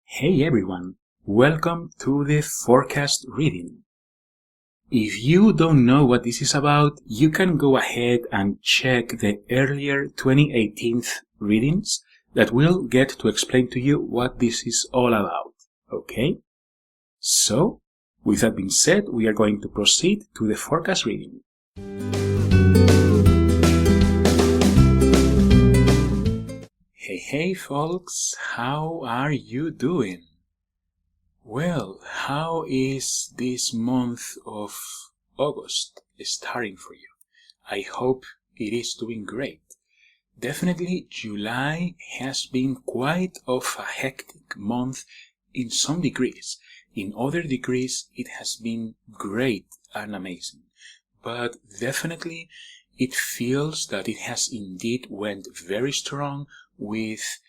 Hey everyone, welcome to the forecast reading. If you don't know what this is about, you can go ahead and check the earlier 2018 readings that will get to explain to you what this is all about, okay? So, with that being said, we are going to proceed to the forecast reading. Hey folks, how are you doing? Well, how is this month of August starting for you? I hope it is doing great. Definitely July has been quite of a hectic month in some degrees. In other degrees it has been great and amazing. But definitely it feels that it has indeed went very strong with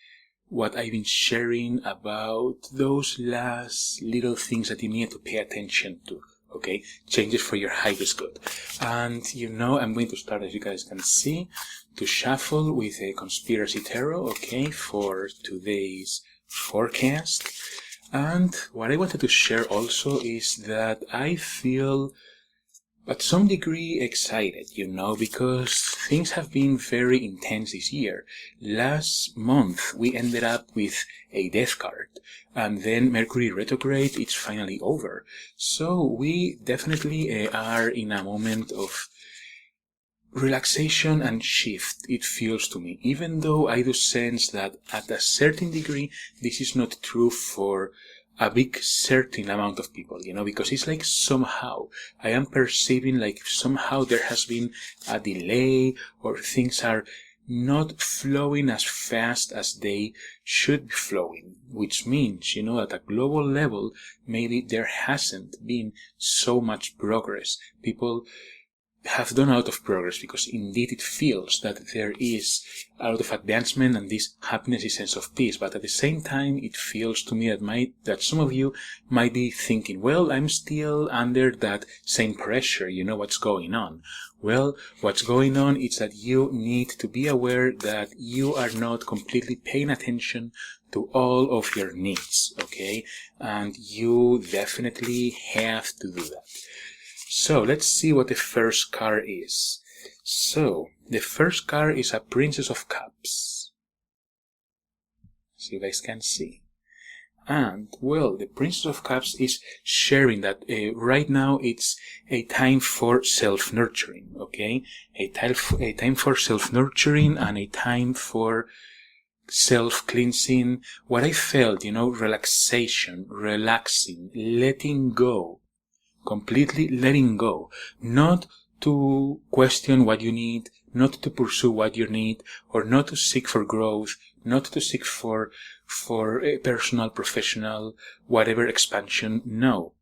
what I've been sharing about those last little things that you need to pay attention to. Okay, changes for your highest good. And I'm going to start, as you guys can see, to shuffle with a conspiracy tarot, okay, for today's forecast. And what I wanted to share also is that I feel at some degree excited, because things have been very intense this year. Last month we ended up with a death card, and then Mercury retrograde, it's finally over. So we definitely are in a moment of relaxation and shift, it feels to me, even though I do sense that at a certain degree this is not true for a big certain amount of people, because it's like somehow I am perceiving like somehow there has been a delay or things are not flowing as fast as they should be flowing, which means, at a global level, maybe there hasn't been so much progress. People have done a lot of progress because indeed it feels that there is a lot of advancement and this happiness, this sense of peace. But at the same time, it feels to me that some of you might be thinking, well, I'm still under that same pressure. What's going on? Well, what's going on is that you need to be aware that you are not completely paying attention to all of your needs, okay? And you definitely have to do that. So let's see what the first card is. So the first card is a Princess of Cups. So you guys can see. And well, the Princess of Cups is sharing that right now it's a time for self-nurturing, okay? A time for self-nurturing and a time for self-cleansing. What I felt, relaxation, relaxing, letting go. Completely letting go, not to question what you need, not to pursue what you need, or not to seek for growth, not to seek for a personal, professional, whatever expansion. No.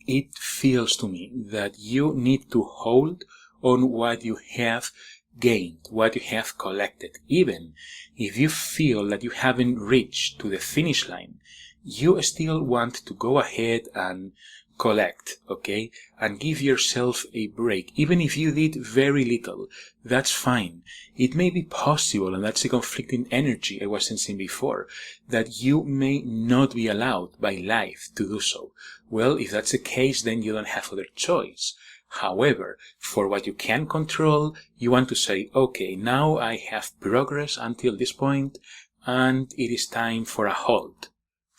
It feels to me that you need to hold on what you have gained, what you have collected. Even if you feel that you haven't reached to the finish line, you still want to go ahead and collect, okay? And give yourself a break. Even if you did very little, that's fine. It may be possible, and that's a conflicting energy I was sensing before, that you may not be allowed by life to do so. Well, if that's the case, then you don't have other choice. However, for what you can control, you want to say, okay, now I have progress until this point, and it is time for a halt.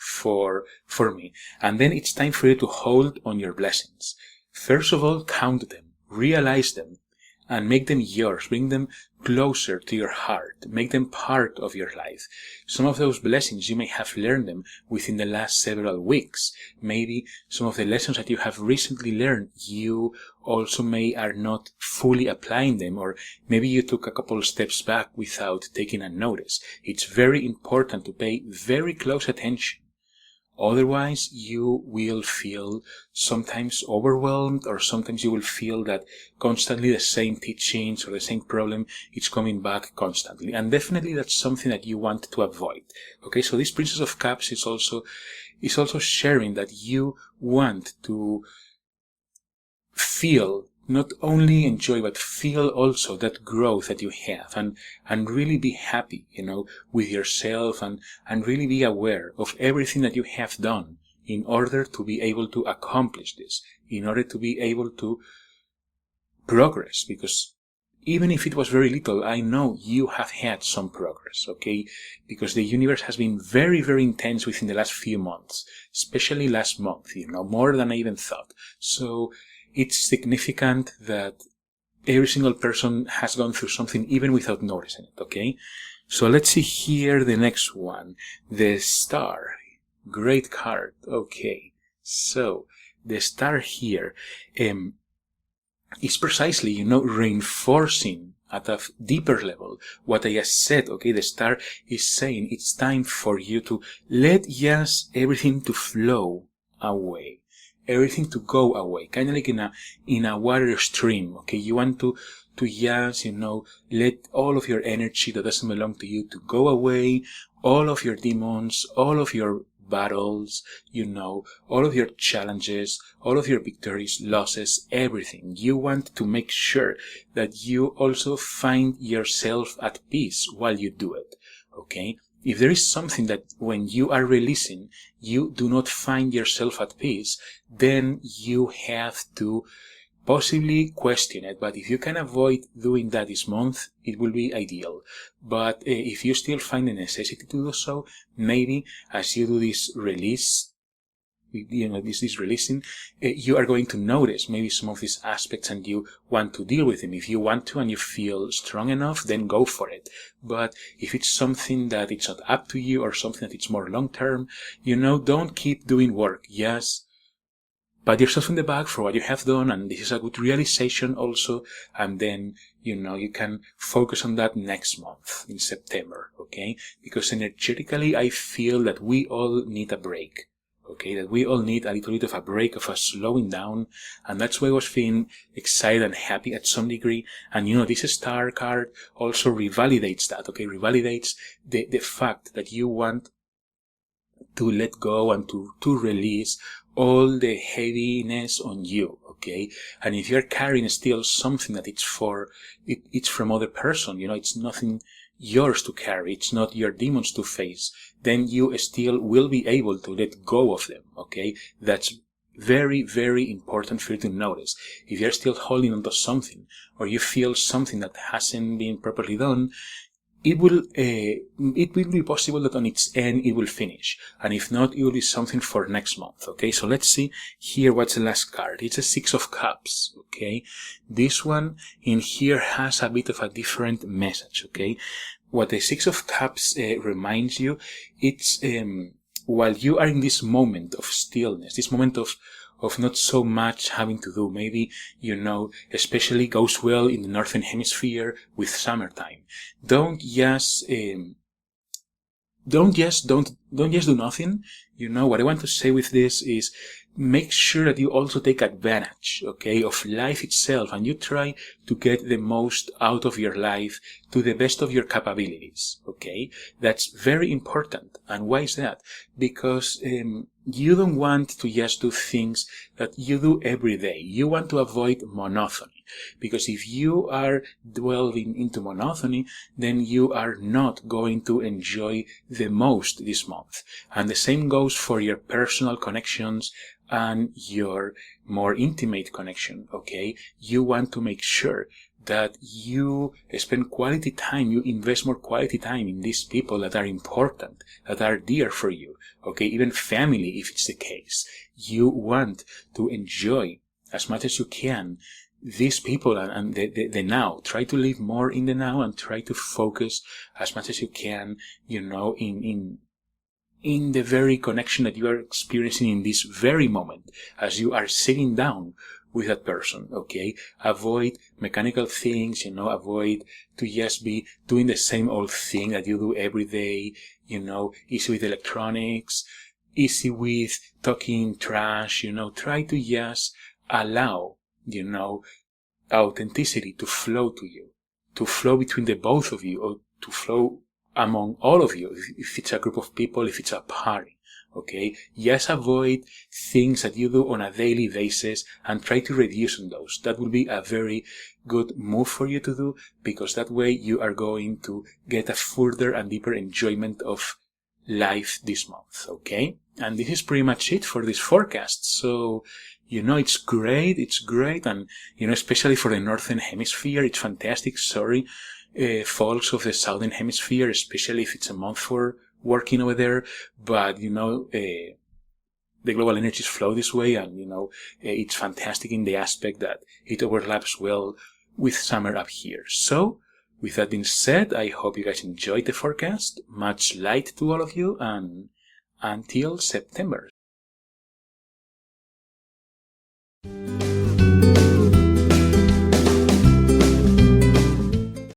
For me. And then it's time for you to hold on your blessings. First of all, count them, realize them, and make them yours. Bring them closer to your heart. Make them part of your life. Some of those blessings, you may have learned them within the last several weeks. Maybe some of the lessons that you have recently learned, you also are not fully applying them, or maybe you took a couple of steps back without taking a notice. It's very important to pay very close attention. Otherwise, you will feel sometimes overwhelmed, or sometimes you will feel that constantly the same teachings or the same problem is coming back constantly. And definitely that's something that you want to avoid. Okay, so this Princess of Cups is also sharing that you want to feel not only enjoy, but feel also that growth that you have, and really be happy, with yourself, and really be aware of everything that you have done in order to be able to accomplish this, in order to be able to progress. Because even if it was very little, I know you have had some progress, okay? Because the universe has been very, very intense within the last few months, especially last month, more than I even thought. So it's significant that every single person has gone through something even without noticing it, okay? So let's see here the next one, the Star. Great card, okay. So the Star here is precisely, reinforcing at a deeper level what I just said, okay? The Star is saying it's time for you to let everything to flow away, everything to go away, kind of like in a water stream, okay? You want to just, let all of your energy that doesn't belong to you to go away, all of your demons, all of your battles, all of your challenges, all of your victories, losses, everything. You want to make sure that you also find yourself at peace while you do it, okay? If there is something that when you are releasing, you do not find yourself at peace, then you have to possibly question it. But if you can avoid doing that this month, it will be ideal. But if you still find the necessity to do so, maybe as you do this release, this releasing, you are going to notice maybe some of these aspects, and you want to deal with them. If you want to and you feel strong enough, then go for it. But if it's something that it's not up to you, or something that it's more long term, don't keep doing work. Yes, pat yourself in the back for what you have done, and this is a good realization also, and then you can focus on that next month in September, okay? Because energetically I feel that we all need a break, okay? That we all need a little bit of a break, of a slowing down, and that's why I was feeling excited and happy at some degree. And this Star card also revalidates that, okay? Revalidates the fact that you want to let go and to release all the heaviness on you, okay? And if you're carrying still something that it's from other person, it's nothing yours to carry, it's not your demons to face, then you still will be able to let go of them, okay? That's very, very important for you to notice. If you're still holding onto something, or you feel something that hasn't been properly done, it will be possible that on its end it will finish, and if not, it will be something for next month, okay? So let's see here what's the last card. It's a Six of Cups, okay? This one in here has a bit of a different message, okay? What the Six of Cups reminds you, it's while you are in this moment of stillness, this moment of not so much having to do, maybe, especially goes well in the Northern Hemisphere with summertime. Don't just do nothing. What I want to say with this is, make sure that you also take advantage, okay, of life itself, and you try to get the most out of your life to the best of your capabilities, okay? That's very important. And why is that? Because you don't want to just do things that you do every day. You want to avoid monotony, because if you are dwelling into monotony, then you are not going to enjoy the most this month. And the same goes for your personal connections and your more intimate connection, okay? You want to make sure that you spend quality time, you invest more quality time in these people that are important, that are dear for you, okay? Even family, if it's the case. You want to enjoy as much as you can these people and the now. Try to live more in the now, and try to focus as much as you can, in the very connection that you are experiencing in this very moment, as you are sitting down with that person, okay? Avoid mechanical things, avoid to just be doing the same old thing that you do every day, easy with electronics, easy with talking trash, try to just allow, authenticity to flow to you, to flow between the both of you, or to flow among all of you, if it's a group of people, if it's a party, Okay, just avoid things that you do on a daily basis and try to reduce on those. That will be a very good move for you to do, because that way you are going to get a further and deeper enjoyment of life this month. Okay, and this is pretty much it for this forecast. So it's great, and especially for the northern hemisphere, it's fantastic. Sorry, folks of the southern hemisphere, especially if it's a month for working over there, but the global energies flow this way, and it's fantastic in the aspect that it overlaps well with summer up here. So with that being said, I hope you guys enjoyed the forecast. Much light to all of you, and until September.